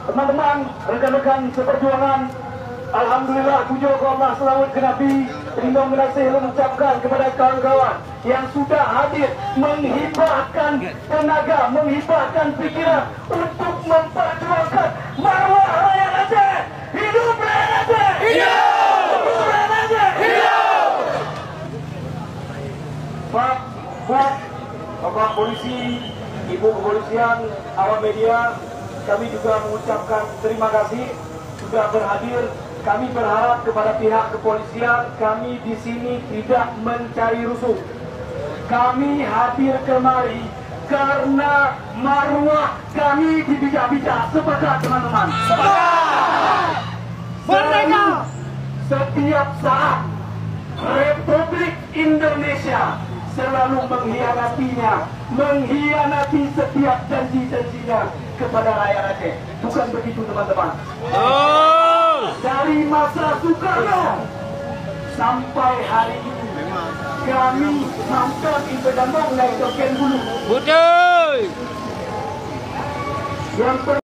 Teman-teman, rekan-rekan seperjuangan, alhamdulillah puji Allah selawat ke Nabi. Terima kasih mengucapkan kepada kawan-kawan yang sudah hadir menghibahkan tenaga, menghibahkan pikiran untuk memperjuangkan marwah rakyat Aceh. Hidup rakyat Aceh! Hidup! Hidup rakyat Aceh! Hidup! Pak, Bapak Polisi, Ibu Kepolisian, awak media, kami juga mengucapkan terima kasih sudah berhadir. Kami berharap kepada pihak kepolisian, kami di sini tidak mencari rusuh. Kami hadir kemari karena marwah kami dibijak-bijak. Sepakat teman-teman? Sepakat! Merdeka! Setiap saat Republik Indonesia selalu mengkhianati setiap janji-janjinya kepada rakyat Aceh. Bukan begitu teman-teman? Dari masa Soekarno sampai hari ini kami nonton Impedambang naik token bulu. Yang